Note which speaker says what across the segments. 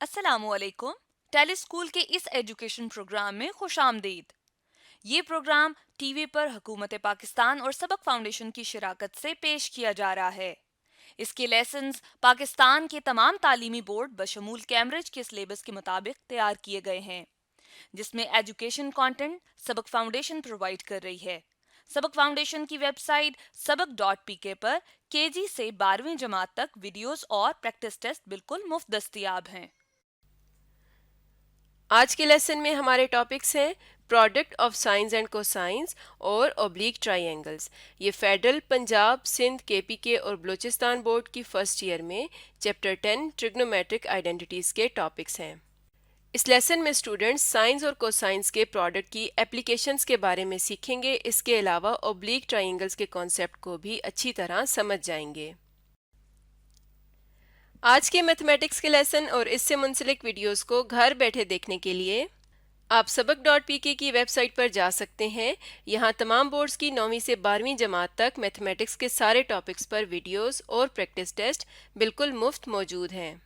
Speaker 1: अस्सलामुअलैकुम। Tele school के इस एजुकेशन प्रोग्राम में खुशामदीद। ये प्रोग्राम टीवी पर हुकूमत पाकिस्तान और सबक फाउंडेशन की शिराकत से पेश किया जा रहा है। इसके लेसन्स पाकिस्तान के तमाम तालीमी बोर्ड बशमूल कैम्ब्रिज के सिलेबस के मुताबिक तैयार किए गए हैं, जिसमें एजुकेशन कंटेंट सबक फाउंडेशन प्रोवाइड कर रही है। सबक फाउंडेशन की वेबसाइट सबक.pk पर केजी से 12वीं जमात तक वीडियोस और प्रैक्टिस टेस्ट बिल्कुल मुफ्त दस्तयाब हैं।
Speaker 2: आज के लेसन में हमारे टॉपिक्स हैं product of sines and cosines और ओब्लिक ट्राइंगल्स। ये फेडरल, पंजाब, सिंध, केपीके और बलूचिस्तान बोर्ड की फर्स्ट ईयर में चैप्टर 10 ट्रिग्नोमेट्रिक आइडेंटिटीज के टॉपिक्स हैं। इस लेसन में स्टूडेंट्स साइंस और कोसाइंस के प्रोडक्ट की एप्लीकेशंस के बारे में सीखेंगे। इसके अलावा ओब्लिक ट्राइंगल्स के कॉन्सेप्ट को भी अच्छी तरह समझ जाएंगे। आज के मैथमेटिक्स के लेसन और इससे मुंसलिक वीडियोस को घर बैठे देखने के लिए आप सबक.pk की वेबसाइट पर जा सकते हैं। यहाँ तमाम बोर्ड्स की 9वीं से 12वीं जमात तक मैथमेटिक्स के सारे टॉपिक्स पर वीडियोस और प्रैक्टिस टेस्ट बिल्कुल मुफ्त मौजूद हैं।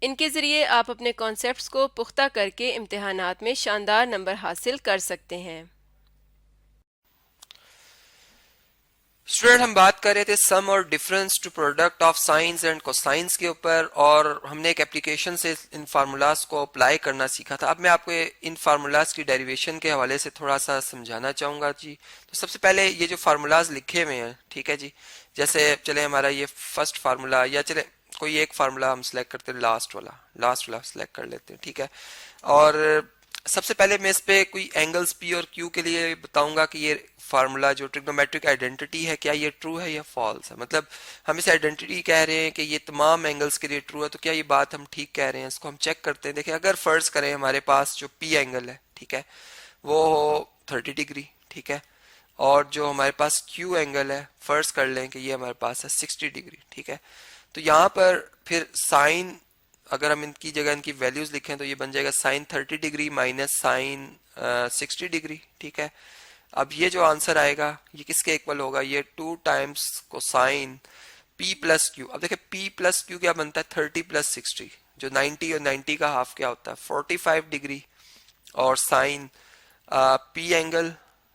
Speaker 2: इनके ज़रिए आप अपने कॉन्सेप्ट्स को पुख्ता करके इम्तिहानात में शानदार नंबर हासिल कर सकते हैं।
Speaker 3: स्टूडेंट, हम बात कर रहे थे सम और difference to product of sines and cosines के ऊपर, और हमने एक एप्लीकेशन से इन फार्मूलाज को अप्लाई करना सीखा था। अब मैं आपको इन फार्मूलाज की डेरिवेशन के हवाले से थोड़ा सा समझाना चाहूँगा जी। तो सबसे पहले ये जो फार्मूलाज लिखे हुए हैं, ठीक है जी, जैसे चले हमारा ये फर्स्ट फार्मूला, या चले कोई एक फार्मूला हम सिलेक्ट करते हैं, लास्ट वाला सिलेक्ट कर लेते हैं, ठीक है। और सबसे पहले मैं इस पे कोई एंगल्स पी और क्यू के लिए बताऊंगा कि ये फार्मूला जो ट्रिग्नोमेट्रिक आइडेंटिटी है, क्या ये ट्रू है या फॉल्स है। मतलब हम इसे आइडेंटिटी कह रहे हैं कि ये तमाम एंगल्स के लिए ट्रू है, तो क्या ये बात हम ठीक कह रहे हैं, इसको हम चेक करते हैं। देखिए, अगर फर्ज करें हमारे पास जो पी एंगल है, ठीक है, वो हो 30 डिग्री, ठीक है, और जो हमारे पास क्यू एंगल है, फर्ज कर लें कि ये हमारे पास है 60 डिग्री, ठीक है। तो यहाँ पर फिर साइन, अगर हम इनकी जगह इनकी वैल्यूज लिखें तो ये बन जाएगा sine 30 degree minus sine 60 degree, ठीक है। अब ये जो आंसर आएगा ये किसके इक्वल होगा, ये 2 times cosine P plus Q. अब देखिए P प्लस क्यू क्या बनता है, 30 प्लस 60, जो 90 और 90 का हाफ क्या होता है, 45 डिग्री। और साइन P एंगल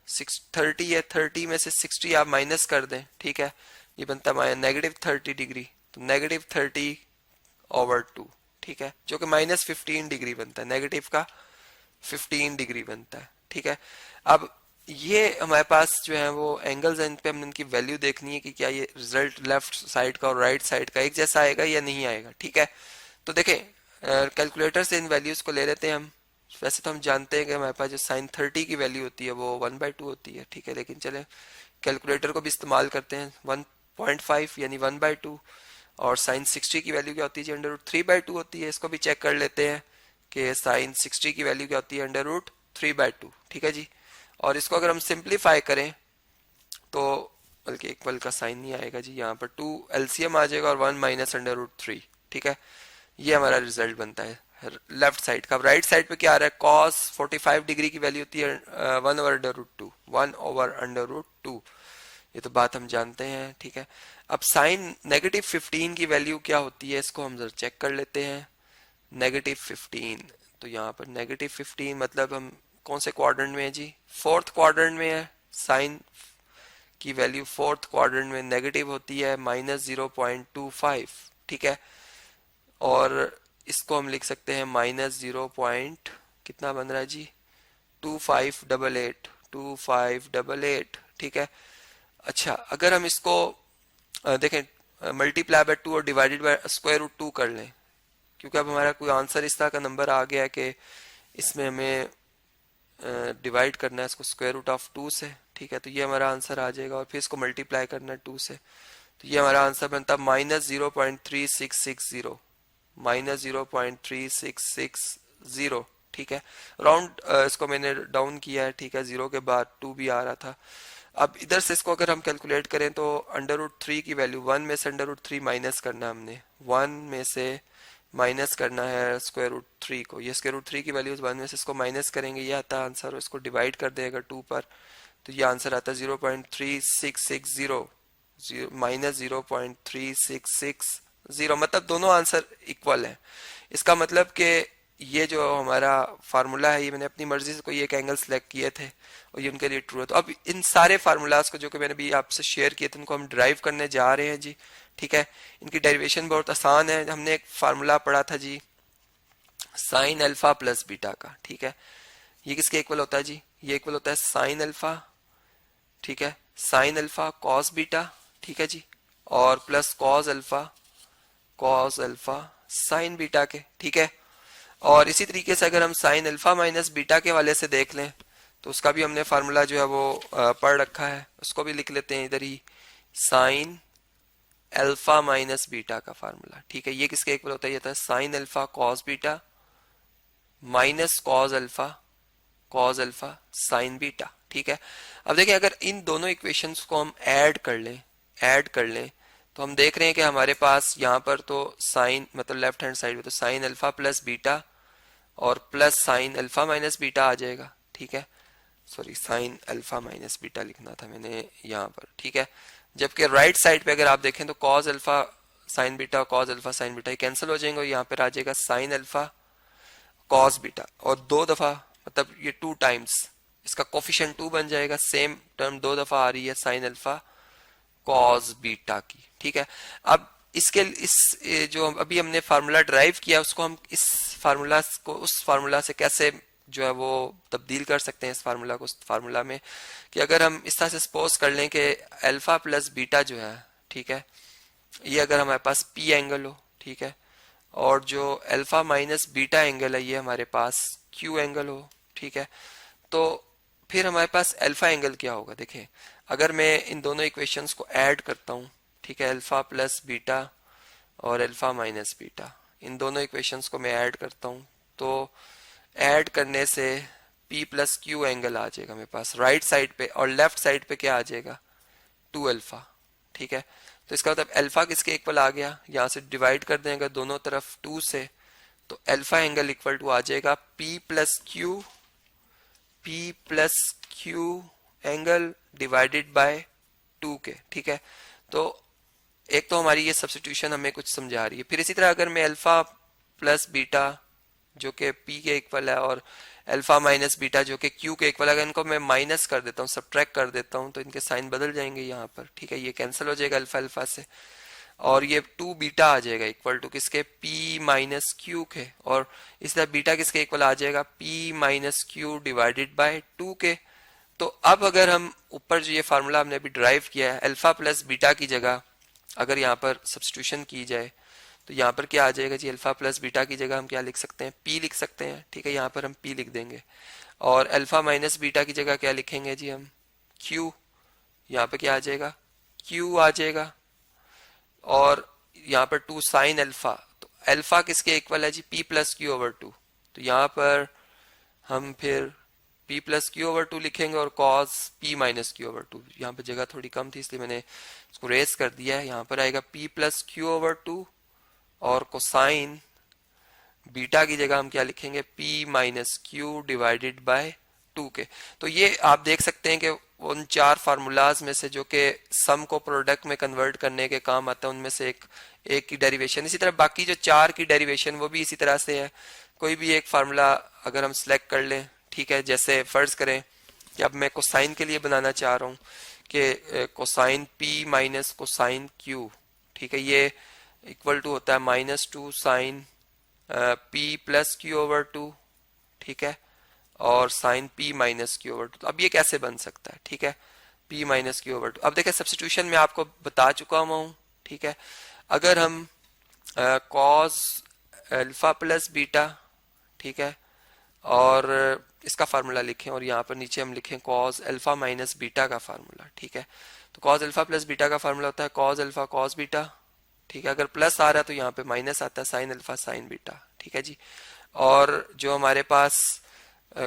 Speaker 3: 30 है, 30 में से 60 आप माइनस कर दें, ठीक है, ये बनता है नेगेटिव 30 डिग्री, तो नेगेटिव 30/2, ठीक है, जो कि माइनस 15 डिग्री बनता है, नेगेटिव का 15 डिग्री बनता है, ठीक है। अब ये हमारे पास जो है वो एंगल्स हैं, इन पे हमने इनकी वैल्यू देखनी है कि क्या ये रिजल्ट लेफ्ट साइड का और राइट साइड का एक जैसा आएगा या नहीं आएगा, ठीक है। तो देखें, कैलकुलेटर से इन वैल्यूज को ले लेते हैं हम। वैसे तो हम जानते हैं कि हमारे पास जो साइन 30 की वैल्यू होती है वो 1/2 होती है, ठीक है, लेकिन चले कैलकुलेटर को भी इस्तेमाल करते हैं। 1.5 यानी 1/2। और साइन 60 की वैल्यू क्या होती है जी, √3/2 होती है। इसको भी चेक कर लेते हैं कि साइन 60 की वैल्यू क्या होती है, √3/2, ठीक है जी। और इसको अगर हम सिंप्लीफाई करें तो बल्कि इक्वल का साइन नहीं आएगा जी, यहाँ पर 2 एलसीएम आ जाएगा और 1 माइनस √3, ठीक है। ये हमारा रिजल्ट बनता है लेफ्ट साइड का। राइट साइड पे क्या आ रहा है, कॉस 45 डिग्री की वैल्यू होती है 1/√2। ये तो बात हम जानते हैं, ठीक है। अब साइन नेगेटिव 15 की वैल्यू क्या होती है, इसको हम जरा चेक कर लेते हैं। नेगेटिव 15, तो यहाँ पर नेगेटिव 15 मतलब हम कौन से क्वाड्रेंट में है जी, फोर्थ क्वाड्रेंट में है। साइन की वैल्यू फोर्थ क्वाड्रेंट में नेगेटिव होती है -0.25, ठीक है। और इसको हम लिख सकते हैं -0 पॉइंट कितना बन रहा है जी, 2588, ठीक है। अच्छा, अगर हम इसको देखें मल्टीप्लाई बाय 2 और डिवाइडेड बाय √2 कर लें, क्योंकि अब हमारा कोई आंसर इस तरह का नंबर आ गया कि इसमें हमें डिवाइड करना है इसको √2 से, ठीक है। तो ये हमारा आंसर आ जाएगा, और फिर इसको मल्टीप्लाई करना है 2 से, तो ये हमारा आंसर बनता है -0.3660, -0.3660, ठीक है। राउंड इसको मैंने डाउन किया है, ठीक है, 0 के बाद 2 भी आ रहा था। अब इधर से इसको अगर हम कैलकुलेट करें तो √3 की वैल्यू 1 में से √3 माइनस करना है हमने, 1 में से माइनस करना है √3 को। ये √3 की वैल्यू 1 में से इसको माइनस करेंगे, ये आता है आंसर, और इसको डिवाइड कर देगा 2 पर, तो ये आंसर आता है 0.3660 -0.3660, मतलब दोनों आंसर इक्वल है। इसका मतलब कि ये जो हमारा फार्मूला है, ये मैंने अपनी मर्जी से कोई एक एंगल सेलेक्ट किए थे और ये उनके लिए ट्रू है। तो अब इन सारे फार्मूलाज को जो कि मैंने भी आपसे शेयर किए थे, उनको हम ड्राइव करने जा रहे हैं जी। ठीक है, इनकी डेरिवेशन बहुत आसान है। हमने एक फार्मूला पढ़ा था जी साइन अल्फा प्लस बीटा का। ठीक है, ये किसके इक्वल होता है जी? ये इक्वल होता है साइन अल्फा, ठीक है, साइन अल्फा कॉस बीटा, ठीक है जी, और plus cos alpha sign beta के। ठीक है, और इसी तरीके से अगर हम साइन अल्फा माइनस बीटा के वाले से देख लें तो उसका भी हमने फार्मूला जो है वो पढ़ रखा है, उसको भी लिख लेते हैं इधर ही, साइन अल्फा माइनस बीटा का फार्मूला। ठीक है, ये किसके इक्वल होता है? ये था sine alpha cos beta minus cos alpha sign beta. ठीक है, अब देखिए अगर इन दोनों इक्वेशंस को हम ऐड कर लें तो हम देख रहे हैं कि हमारे पास यहाँ पर तो साइन मतलब लेफ्ट हैंड साइड में तो साइन अल्फा प्लस बीटा और plus sine alpha minus beta आ जाएगा। ठीक है, sorry sine alpha minus beta लिखना था मैंने यहाँ पर। ठीक है, जबकि राइट साइड पे अगर आप देखें तो कॉस अल्फा साइन बीटा और cos alpha sign beta cancel हो जाएंगे और यहाँ पर आ जाएगा साइन अल्फा कॉस बीटा, और 2 दफा मतलब ये 2 टाइम्स इसका कोफिशिएंट 2 बन जाएगा। सेम टर्म 2 दफा आ रही है साइन अल्फा कॉस बीटा की। ठीक है, अब जो अभी हमने फार्मूला ड्राइव किया उसको हम इस फार्मूला को उस फार्मूला से कैसे जो है वो तब्दील कर सकते हैं इस फार्मूला को उस फार्मूला में, कि अगर हम इस तरह से सपोज कर लें कि अल्फा प्लस बीटा जो है, ठीक है, ये अगर हमारे पास पी एंगल हो, ठीक है, और जो अल्फा माइनस बीटा एंगल है ये हमारे पास क्यू एंगल हो, ठीक है, तो फिर हमारे पास अल्फा एंगल क्या होगा? देखिए अगर मैं इन दोनों इक्वेशंस को ऐड करता हूँ, ठीक है, अल्फा प्लस बीटा और अल्फा माइनस बीटा, इन दोनों इक्वेशंस को मैं ऐड करता हूँ तो ऐड करने से P प्लस क्यू एंगल आ जाएगा मेरे पास राइट साइड पे, और लेफ्ट साइड पे क्या आ जाएगा? 2 अल्फा। ठीक है, तो इसका मतलब अल्फा किसके इक्वल आ गया? यहाँ से डिवाइड कर देंगे दोनों तरफ 2 से, तो अल्फा एंगल इक्वल टू आ जाएगा P plus Q angle divided by 2 के। ठीक है, तो एक तो हमारी ये सब्स्टिट्यूशन हमें कुछ समझा रही है। फिर इसी तरह अगर मैं अल्फा प्लस बीटा जो कि P के इक्वल है और अल्फा माइनस बीटा जो कि Q के इक्वल है, अगर इनको मैं माइनस कर देता हूँ, सब्ट्रैक्ट कर देता हूँ, तो इनके साइन बदल जाएंगे यहाँ पर। ठीक है, ये कैंसिल हो जाएगा अल्फा अल्फा से, और ये 2 बीटा आ जाएगा इक्वल टू किसके? P माइनस क्यू के, और इस तरह बीटा किसके इक्वल आ जाएगा? P minus Q divided by 2 के। तो अब अगर हम ऊपर जो ये फार्मूला हमने अभी ड्राइव किया है, अल्फा प्लस बीटा की जगह अगर यहाँ पर सब्स्टिट्यूशन की जाए तो यहाँ पर क्या आ जाएगा जी? अल्फा प्लस बीटा की जगह हम क्या लिख सकते हैं? P लिख सकते हैं। ठीक है, यहाँ पर हम P लिख देंगे, और अल्फा माइनस बीटा की जगह क्या लिखेंगे जी? हम Q, यहाँ पे क्या आ जाएगा? Q आ जाएगा, और यहाँ पर 2 साइन अल्फा, तो अल्फा किसके इक्वल है जी? P plus Q over 2। तो यहाँ पर हम फिर P प्लस क्यू ओवर 2 लिखेंगे और cos P minus Q over 2, यहाँ पर जगह थोड़ी कम थी इसलिए मैंने इसको रेस कर दिया है। यहाँ पर आएगा P प्लस क्यू ओवर 2, और कोसाइन बीटा की जगह हम क्या लिखेंगे? P minus Q divided by 2 के। तो ये आप देख सकते हैं कि उन 4 फार्मूलाज में से जो कि सम को प्रोडक्ट में कन्वर्ट करने के काम आता है, उनमें से एक की डेरिवेशन, इसी तरह बाकी जो 4 की डेरिवेशन वो भी इसी तरह से है। कोई भी एक फार्मूला अगर हम सिलेक्ट कर लें, ठीक है, जैसे फर्ज करें कि अब मैं कोसाइन के लिए बनाना चाह रहा हूँ कि cosine P minus cosine Q, ठीक है, ये इक्वल टू होता है -2 sine P plus Q over 2, ठीक है, और sine P minus Q over 2। तो अब ये कैसे बन सकता है? ठीक है, P माइनस क्यू ओवर 2। अब देखिए सब्स्टिट्यूशन में आपको बता चुका हूँ। ठीक है, अगर हम कॉस अल्फा प्लस बीटा, ठीक है, और इसका फार्मूला लिखें और यहाँ पर नीचे हम लिखें कॉस अल्फा माइनस बीटा का फार्मूला। ठीक है, तो कॉस अल्फा प्लस बीटा का फार्मूला होता है कॉस अल्फा कॉस बीटा। ठीक है, अगर प्लस आ रहा है तो यहाँ पे माइनस आता है साइन अल्फा साइन बीटा। ठीक है जी, और जो हमारे पास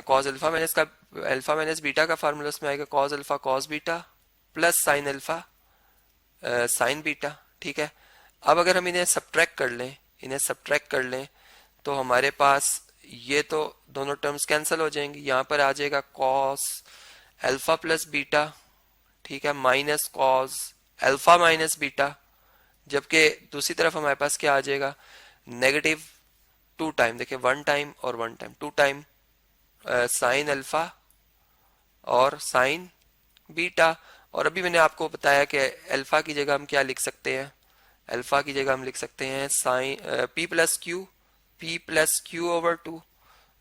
Speaker 3: कॉस अल्फा माइनस बीटा का फार्मूला उसमें आएगा cos alpha cos beta plus sine alpha sign beta. ठीक है, अब अगर हम इन्हें सब्ट्रैक्ट कर लें तो हमारे पास ये तो दोनों टर्म्स कैंसिल हो जाएंगी। यहाँ पर आ जाएगा कॉस अल्फा प्लस बीटा, ठीक है, minus cos alpha minus beta, जबकि दूसरी तरफ हमारे पास क्या आ जाएगा? नेगेटिव टू टाइम, देखिए वन टाइम और one time, two time sine alpha और साइन बीटा। और अभी मैंने आपको बताया कि अल्फा की जगह हम क्या लिख सकते हैं, अल्फा की जगह हम लिख सकते हैं sine P plus Q over two.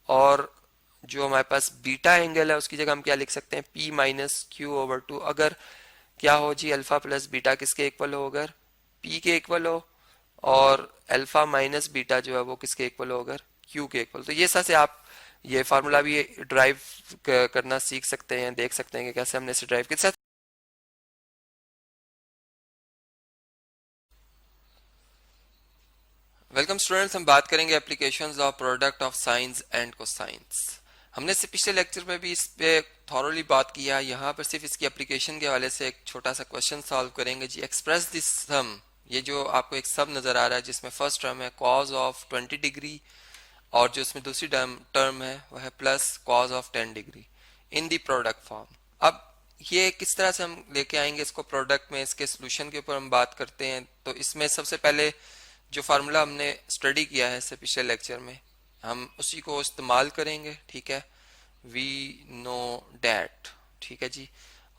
Speaker 3: और जो हमारे पास बीटा एंगल है उसकी जगह हम क्या लिख सकते हैं, P minus Q over two. अगर क्या हो जी, अल्फा प्लस बीटा किसके इक्वल हो, अगर पी के इक्वल हो, और अल्फा माइनस बीटा जो है वो किसके इक्वल हो, अगर क्यू के इक्वल। तो ये से आप ये फार्मूला भी ड्राइव करना सीख सकते हैं, देख सकते हैं कि कैसे हमने इसे ड्राइव किया। वेलकम स्टूडेंट्स, हम बात करेंगे applications of product of sines and cosines. हमने इससे पिछले लेक्चर में भी इस पे थॉरोली बात किया। यहाँ पर सिर्फ इसकी एप्लीकेशन के हवाले से एक छोटा सा क्वेश्चन सॉल्व करेंगे जी। एक्सप्रेस दिस सम, ये जो आपको एक सब नजर आ रहा है जिसमें फर्स्ट टर्म है कॉज ऑफ 20 डिग्री और जो इसमें दूसरी टर्म है वह है plus cos of 10 degree in the product form. अब ये किस तरह से हम लेके आएंगे इसको प्रोडक्ट में, इसके सोल्यूशन के ऊपर हम बात करते हैं। तो इसमें सबसे पहले जो फार्मूला हमने स्टडी किया है इससे पिछले लेक्चर में, हम उसी को इस्तेमाल करेंगे, ठीक है। वी नो डैट, ठीक है जी।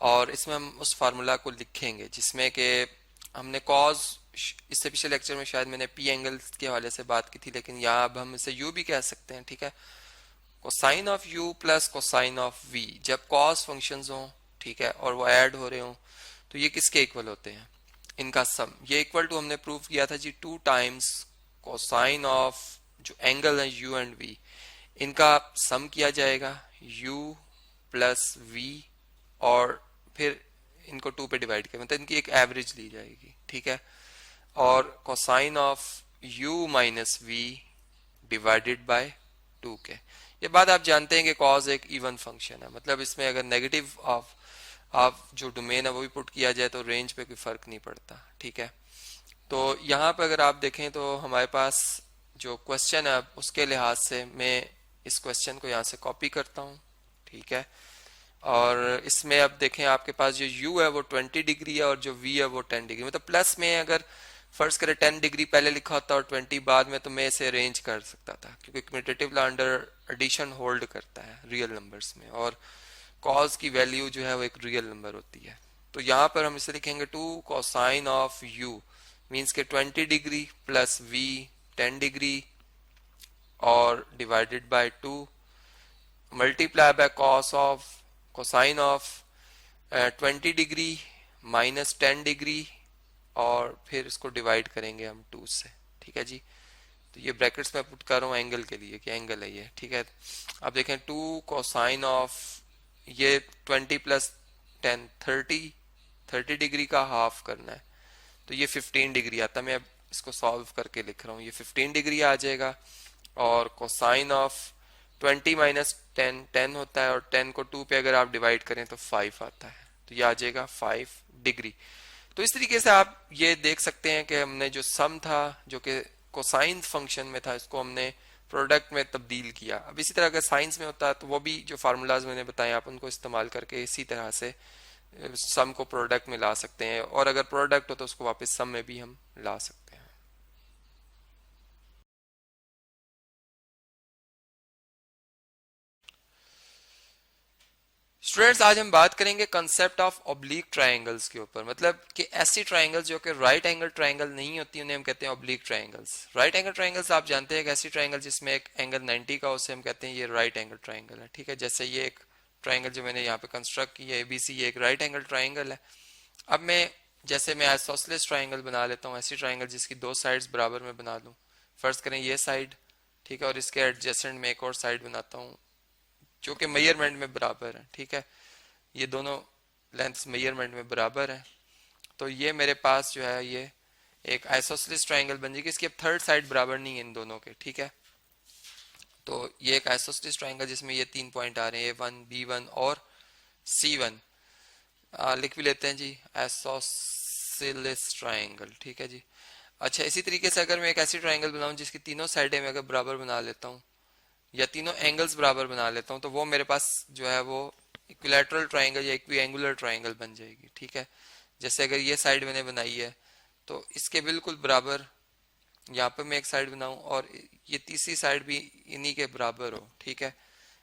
Speaker 3: और इसमें हम उस फार्मूला को लिखेंगे जिसमें कि हमने कॉज, इससे पिछले लेक्चर में शायद मैंने पी एंगल्स के हवाले से बात की थी, लेकिन यहाँ अब हम इसे यू भी कह सकते हैं, ठीक है। Cosine of U plus cosine of V, जब कॉस फंक्शंस हों, ठीक है, और वो ऐड हो रहे हों, तो ये किसके इक्वल होते हैं, इनका सम। ये इक्वल टू हमने प्रूव किया था जी, टू टाइम्स कोसाइन ऑफ जो एंगल है यू एंड वी, इनका सम किया जाएगा u प्लस वी, और फिर इनको टू पे डिवाइड किया, मतलब इनकी एक एवरेज ली जाएगी, ठीक है। और cosine of u minus V divided by two के। ये बात आप जानते हैं कि कॉज एक इवन फंक्शन है, मतलब इसमें अगर नेगेटिव ऑफ आप जो डोमेन है वो भी पुट किया जाए तो रेंज पे कोई फर्क नहीं पड़ता, ठीक है। तो यहाँ पे अगर आप देखें तो हमारे पास जो क्वेश्चन है उसके लिहाज से मैं इस क्वेश्चन को यहाँ से कॉपी करता हूँ, ठीक है। और इसमें अब देखें आपके पास जो u है वो 20 डिग्री है और जो v है वो 10 डिग्री, मतलब प्लस में अगर फर्ज करें 10 डिग्री पहले लिखा होता और 20 बाद में, तो मैं इसे अरेंज कर सकता था, क्योंकि commutative law under addition hold करता है रियल नंबर्स में, और कॉज की वैल्यू जो है वो एक रियल नंबर होती है। तो यहाँ पर हम इसे लिखेंगे 2 कोसाइन ऑफ u मीन्स के 20 डिग्री प्लस v 10 डिग्री और divided by 2 multiply by cos of cosine of 20 degree minus 10 degree, और फिर इसको डिवाइड करेंगे हम 2 से, ठीक है जी। तो ये ब्रैकेट्स में पुट कर रहा हूँ एंगल के लिए कि एंगल है ये, ठीक है। अब देखें 2 कोसाइन ऑफ ये 20 प्लस 10 30 डिग्री का हाफ करना है, तो ये 15 डिग्री आता है। मैं अब इसको सॉल्व करके लिख रहा हूँ, ये 15 डिग्री आ जाएगा। और कोसाइन ऑफ 20 माइनस 10 10 होता है, और 10 को 2 पे अगर आप डिवाइड करें तो 5 आता है, तो ये आ जाएगा 5 डिग्री। तो इस तरीके से आप ये देख सकते हैं कि हमने जो सम था जो कि कोसाइन फंक्शन में था, इसको हमने प्रोडक्ट में तब्दील किया। अब इसी तरह अगर साइंस में होता तो वो भी जो फार्मूलाज मैंने बताए आप उनको इस्तेमाल करके इसी तरह से सम को प्रोडक्ट में ला सकते हैं, और अगर प्रोडक्ट हो तो उसको वापस सम में भी हम ला सकते हैं। स्टूडेंट्स, आज हम बात करेंगे कंसेप्ट ऑफ ऑब्लिक ट्रायंगल्स के ऊपर, मतलब कि ऐसी ट्रायंगल्स जो कि राइट एंगल ट्रायंगल नहीं होती उन्हें हम कहते हैं oblique triangles. Right angle triangles आप जानते हैं, एक ऐसी ट्रायंगल जिसमें एक एंगल 90 का, उसे हम कहते हैं ये राइट एंगल ट्रायंगल है, ठीक है। जैसे ये एक ट्रायंगल जो मैंने यहाँ पे कंस्ट्रक्ट की है एबीसी, ये एक राइट एंगल ट्रायंगल है। अब मैं आइसोसेलेस ट्रायंगल बना लेता हूँ, ऐसी ट्रायंगल जिसकी दो साइड्स बराबर में बना लूँ। फर्ज करें ये साइड, ठीक है, और इसके एडजेसेंट में एक और साइड बनाता हूँ जो कि मेजरमेंट में बराबर है, ठीक है। ये दोनों लेंथ्स मेजरमेंट में बराबर है, तो ये मेरे पास जो है ये एक आइसोसेलेस ट्रायंगल बन जाएगी। इसकी अब थर्ड साइड बराबर नहीं है इन दोनों के, ठीक है। तो ये एक आइसोसेलेस ट्रायंगल जिसमें ये 3 पॉइंट आ रहे हैं, A1 B1 और C1, लिख भी लेते हैं जी आइसोसेलेस ट्रायंगल, ठीक है जी। अच्छा, इसी तरीके से अगर मैं एक ऐसी ट्रायंगल बनाऊं जिसकी तीनों साइडें मैं अगर बराबर बना लेता हूं या तीनों एंगल्स बराबर बना लेता हूं, तो वो मेरे पास जो है वो इक्विलैटरल ट्रायंगल या इक्विएंगुलर ट्रायंगल बन जाएगी, ठीक है। जैसे अगर ये साइड मैंने बनाई है तो इसके बिल्कुल बराबर यहाँ पे मैं एक साइड बनाऊं और ये तीसरी साइड भी इन्हीं के बराबर हो, ठीक है।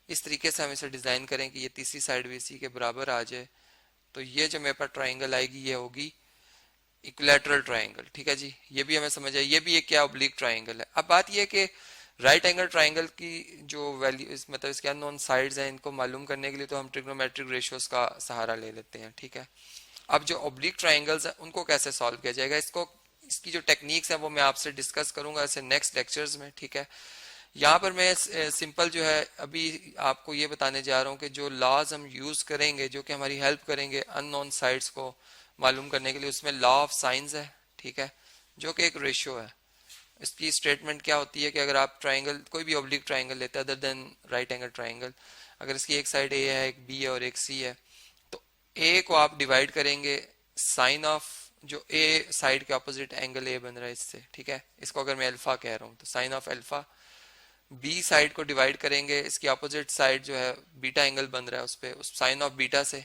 Speaker 3: इस तरीके से हम इसे डिजाइन करें कि ये तीसरी साइड भी इसी के बराबर आ जाए, तो ये जो मेरे पास ट्राइंगल आएगी ये होगी इक्विलैटरल ट्राइंगल, ठीक है जी। ये भी हमें समझ आए, ये भी एक क्या ऑब्लिक ट्राइंगल है। अब बात ये है कि राइट एंगल ट्राइंगल की जो वैल्यू मतलब इसके अननोन साइड्स हैं, इनको मालूम करने के लिए तो हम ट्रिग्नोमेट्रिक रेशियोज का सहारा ले लेते हैं, ठीक है। अब जो ऑब्लिक ट्राइंगल्स हैं उनको कैसे सॉल्व किया जाएगा, इसको इसकी जो टेक्निक्स हैं वो मैं आपसे डिस्कस करूंगा ऐसे नेक्स्ट लेक्चर्स में, ठीक है। यहाँ पर मैं सिंपल जो है अभी आपको ये बताने जा रहा हूँ कि जो लॉज हम यूज करेंगे जो कि हमारी हेल्प करेंगे अननोन साइड्स को मालूम करने के लिए, उसमें लॉ ऑफ साइंस है, ठीक है, जो कि एक रेशियो है। इसकी स्टेटमेंट क्या होती है कि अगर आप ट्राइंगल कोई भी ऑब्लिक ट्राइंगल लेते हैं other than right angle triangle, अगर इसकी एक साइड ए है, एक बी है और एक सी है, तो ए को आप डिवाइड करेंगे साइन ऑफ जो ए साइड के ऑपोजिट एंगल ए बन रहा है इससे, ठीक है। इसको अगर मैं अल्फा कह रहा हूँ तो sine of alpha, B side को डिवाइड करेंगे इसकी अपोजिट साइड जो है बीटा एंगल बन रहा है उस पे उस साइन ऑफ बीटा से,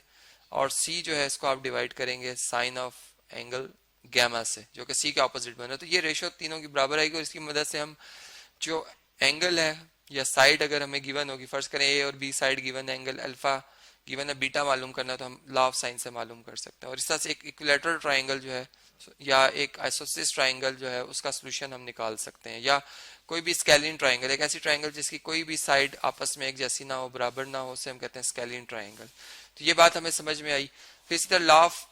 Speaker 3: और सी जो है इसको आप डिवाइड करेंगे साइन ऑफ एंगल गैमा से जो कि सी के ऑपोजिट बन रहा है। तो ये रेशियो तीनों की बराबर आएगी और इसकी मदद से हम जो एंगल है या साइड अगर हमें गिवन होगी, फर्स्ट करें ए और बी साइड गिवन है, एंगल अल्फा गिवन है, बीटा मालूम करना है तो हम लॉ ऑफ साइन से मालूम कर सकते हैं। और इस तरह से एक इक्विलैटरल ट्राइंगल जो है या एक आइसोसेलेस ट्राइंगल जो है उसका सोल्यूशन हम निकाल सकते हैं, या कोई भी स्केलिन ट्राइंगल, एक ऐसी ट्राइंगल जिसकी कोई भी साइड आपस में एक जैसी ना हो, बराबर ना हो, उसे हम कहते हैं स्केलिन ट्राइंगल। तो ये बात हमें समझ में आई। फिर इसी तरह लॉ ऑफ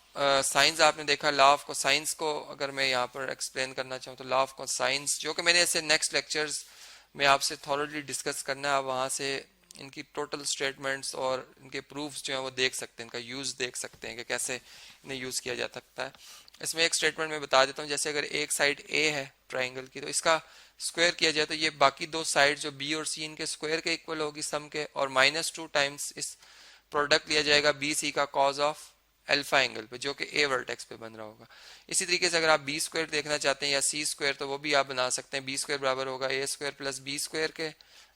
Speaker 3: साइंस आपने देखा, लॉ ऑफ कोसाइंस को अगर मैं यहाँ पर एक्सप्लेन करना चाहूँ तो लॉ ऑफ कोसाइंस जो कि मैंने ऐसे नेक्स्ट लेक्चर्स में आपसे थॉरली डिस्कस करना है, आप वहाँ से इनकी टोटल स्टेटमेंट्स और इनके प्रूफ्स जो है वो देख सकते हैं, इनका यूज देख सकते हैं कि कैसे इन्हें यूज किया जा सकता है। इसमें एक स्टेटमेंट मैं बता देता हूँ, जैसे अगर एक साइड ए है ट्राइंगल की तो इसका स्क्वायर किया जाए तो ये बाकी दो साइड जो बी और सी इनके स्क्वायर के इक्वल होगी सम के, और -2 टाइम्स इस प्रोडक्ट लिया जाएगा बी सी का कॉज ऑफ अल्फा एंगल पे जो कि ए वर्टेक्स पे बन रहा होगा। इसी तरीके से अगर आप बी स्क्वायर देखना चाहते हैं या सी स्क्वायर तो वो भी आप बना सकते हैं, बी स्क्वायर बराबर होगा A square plus B square के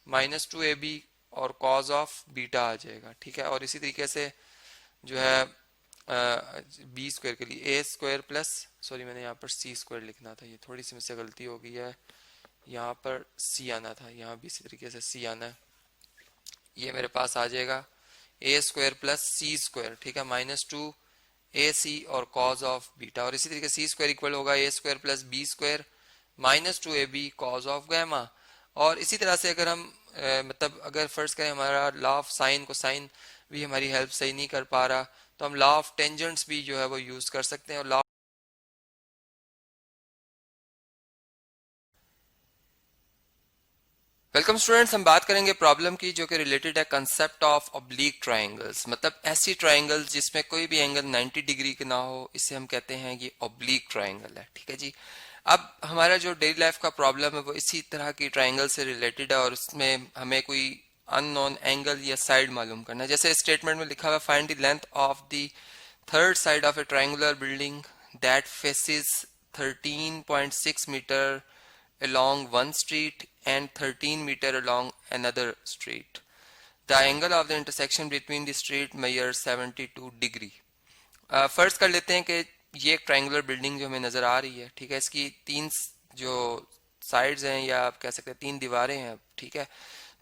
Speaker 3: -2 ए बी और कॉज ऑफ बीटा आ जाएगा, ठीक है। और इसी तरीके से जो है बी स्क्वायर के लिए ए स्क्वायर प्लस, सॉरी मैंने यहाँ पर सी स्क्वायर लिखना था, ये थोड़ी सी मुझसे गलती हो गई है, यहाँ पर सी आना था, यहाँ भी इसी तरीके से सी आना है। ये मेरे पास आ जाएगा ए स्क्वायर प्लस सी स्क्वायर, ठीक है, -2 ए सी और कॉज ऑफ बीटा, और इसी तरीके सी स्क्वायर इक्वल होगा A square plus B square -2 A B cos of gamma. और इसी तरह से अगर हम मतलब अगर फर्स्ट करें हमारा लॉ ऑफ साइन को साइन भी हमारी हेल्प सही नहीं कर पा रहा तो हम लॉ ऑफ टेंजेंट्स भी जो है वो यूज कर सकते हैं। और लॉ वेलकम स्टूडेंट्स, हम बात करेंगे प्रॉब्लम की जो कि रिलेटेड है कंसेप्ट ऑफ ऑब्लिक ट्राइंगल्स, मतलब ऐसी ट्राइंगल्स जिसमें कोई भी एंगल 90 डिग्री के ना हो, इसे हम कहते हैं ये ऑब्लिक ट्राइंगल है, ठीक है जी। अब हमारा जो डेली लाइफ का प्रॉब्लम है वो इसी तरह की ट्राइंगल से रिलेटेड है और उसमें हमें कोई अननोन एंगल या साइड मालूम करना है। जैसे स्टेटमेंट में लिखा हुआ find the length of the third side of a triangular building that faces 13.6 metre along one street and 13 meter along another street. The angle of the intersection between the street measures 72 degree. First कर लेते हैं कि ये एक triangular building जो हमें नजर आ रही है, ठीक है, इसकी तीन जो साइड्स हैं या आप कह सकते हैं तीन दीवारें हैं, ठीक है।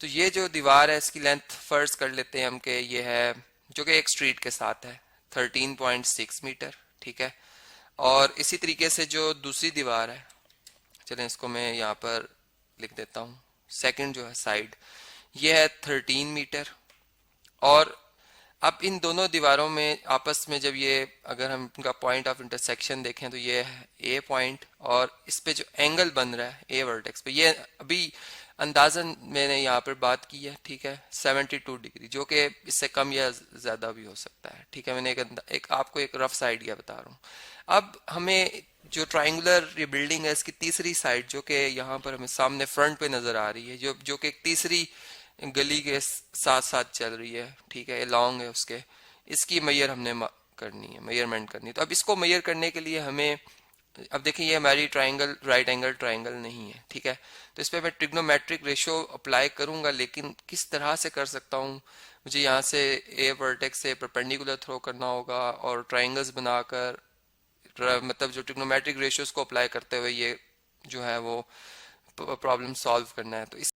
Speaker 3: तो ये जो दीवार है इसकी लेंथ फर्स्ट कर लेते हैं हम कि ये है जो कि एक स्ट्रीट के साथ है 13.6 मीटर, ठीक है। और इसी तरीके से जो दूसरी दीवार है, चलें इसको मैं यहाँ पर लिख देता हूँ, सेकंड जो है साइड ये है 13 मीटर। और अब इन दोनों दीवारों में आपस में जब ये अगर हम इनका पॉइंट ऑफ इंटरसेक्शन देखें तो ये है ए पॉइंट और इस पे जो एंगल बन रहा है ए वर्टेक्स पे, ये अभी अंदाजन मैंने यहाँ पर बात की है, ठीक है, 72 डिग्री, जो कि इससे कम या ज्यादा भी हो सकता है, ठीक है। मैंने एक आपको एक रफ आइडिया बता रहा हूँ। अब हमें जो ट्राइंगुलर ये बिल्डिंग है इसकी तीसरी साइड जो कि यहाँ पर हमें सामने फ्रंट पे नजर आ रही है, जो कि एक तीसरी गली के साथ साथ चल रही है, ठीक है, लॉन्ग है उसके, इसकी मैयर हमने करनी है, मेजरमेंट करनी है। तो अब इसको मेजर करने के लिए हमें, अब देखिए ये हमारी ट्राइंगल राइट एंगल ट्राइंगल नहीं है, ठीक है, तो इस पर मैं ट्रिग्नोमेट्रिक रेशियो अप्लाई करूंगा, लेकिन किस तरह से कर सकता हूँ, मुझे यहाँ से ए वर्टेक्स से परपेंडिकुलर थ्रो करना होगा और ट्राइंगल्स बनाकर मतलब जो ट्रिग्नोमेट्रिक रेशियोज को अप्लाई करते हुए ये जो है वो
Speaker 4: प्रॉब्लम सॉल्व करना है। तो इस